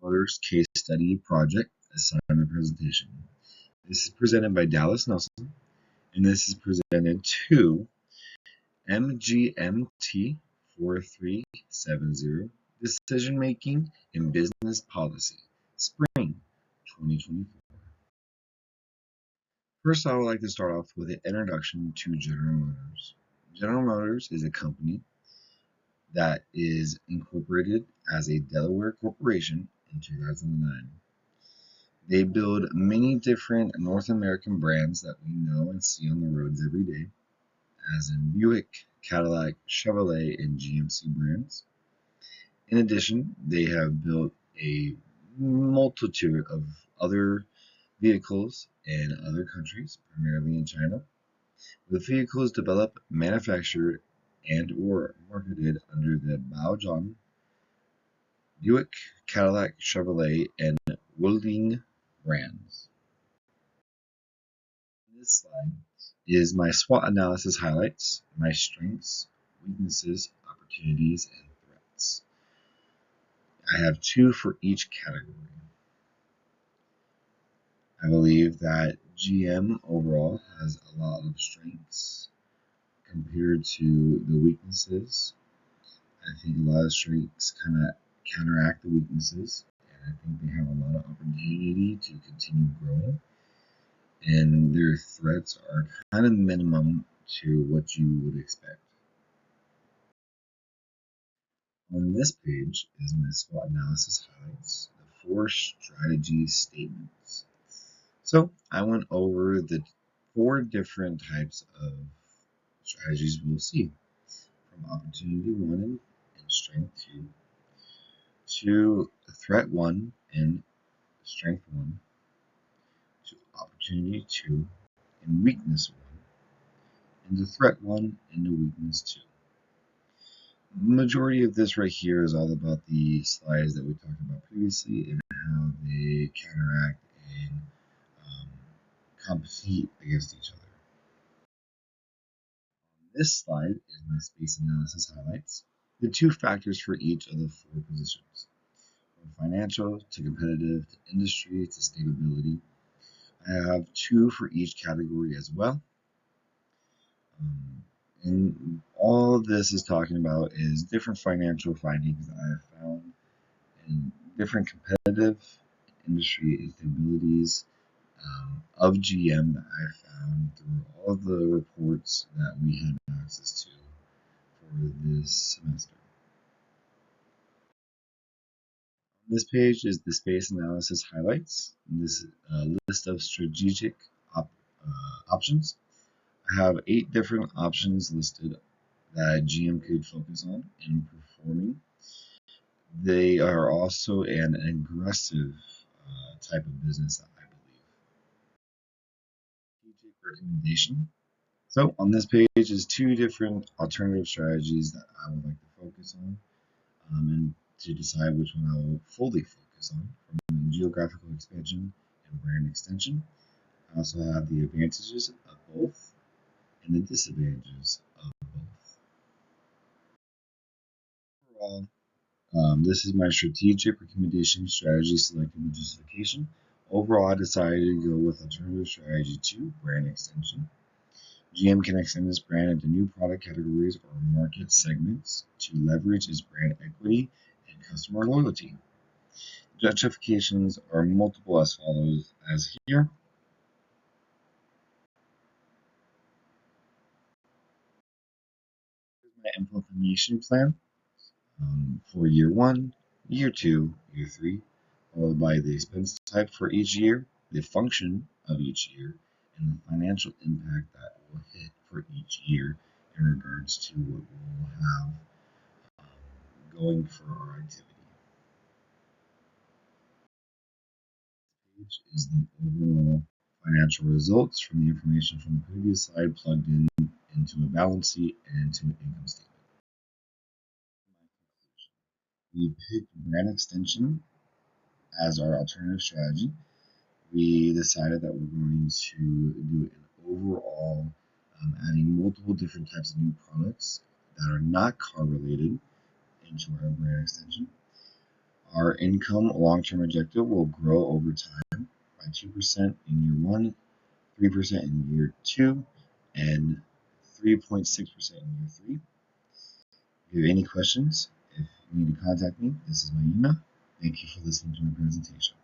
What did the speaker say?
Motors Case Study Project Assignment Presentation. This is presented by Dallas Nelson, and this is presented to MGMT 4370 Decision Making in Business Policy, Spring 2024. First, I would like to start off with an introduction to General Motors. General Motors is a company that is incorporated as a Delaware corporation in 2009. They build many different North American brands that we know and see on the roads every day, as in Buick, Cadillac, Chevrolet, and GMC brands. In addition, they have built a multitude of other vehicles in other countries, primarily in China, with vehicles developed, manufactured, and or marketed under the Baojun, Buick, Cadillac, Chevrolet, and Wuling brands. This slide is my SWOT analysis highlights, my strengths, weaknesses, opportunities, and threats. I have 2 for each category. I believe that GM overall has a lot of strengths compared to the weaknesses. I think a lot of strengths kind of counteract the weaknesses, and I think they have a lot of opportunity to continue growing. And their threats are kind of minimum to what you would expect. On this page is my SWOT analysis highlights, the 4 strategy statements. So I went over the 4 different types of strategies we'll see, from opportunity 1 and strength 2, to threat 1 and strength 1, to opportunity 2 and weakness 1, and to threat 1 and to weakness 2. The majority of this right here is all about the slides that we talked about previously and how they counteract and compete against each other. This slide is my space analysis highlights, the 2 factors for each of the 4 positions, from financial to competitive to industry to stability. I have 2 for each category as well. And all of this is talking about is different financial findings that I have found and different competitive industry instabilities of GM that I found through all of the reports that we had access to for this semester. On this page is the space analysis highlights. This list of strategic options. I have 8 different options listed that GM could focus on in performing. They are also an aggressive type of business, I believe. Strategic recommendation. So on this page is 2 different alternative strategies that I would like to focus on, and to decide which one I will fully focus on, from geographical expansion and brand extension. I also have the advantages of both and the disadvantages of both. Overall, this is my strategic recommendation strategy selected with justification. Overall, I decided to go with alternative strategy 2, brand extension. GM can extend its brand into new product categories or market segments to leverage its brand equity and customer loyalty. Justifications are multiple as follows as here. Here's my implementation plan for year 1, year 2, year 3, followed by the expense type for each year, the function of each year, and the financial impact that will hit for each year in regards to what we'll have going for our activity. This page is the overall financial results from the information from the previous slide plugged in into a balance sheet and into an income statement. We picked brand extension as our alternative strategy. We decided that we're going to do an overall adding multiple different types of new products that are not car related into our brand extension. Our income long-term objective will grow over time by 2% in year 1, 3% in year 2, and 3.6% in year 3. If you have any questions, if you need to contact me, this is my email. Thank you for listening to my presentation.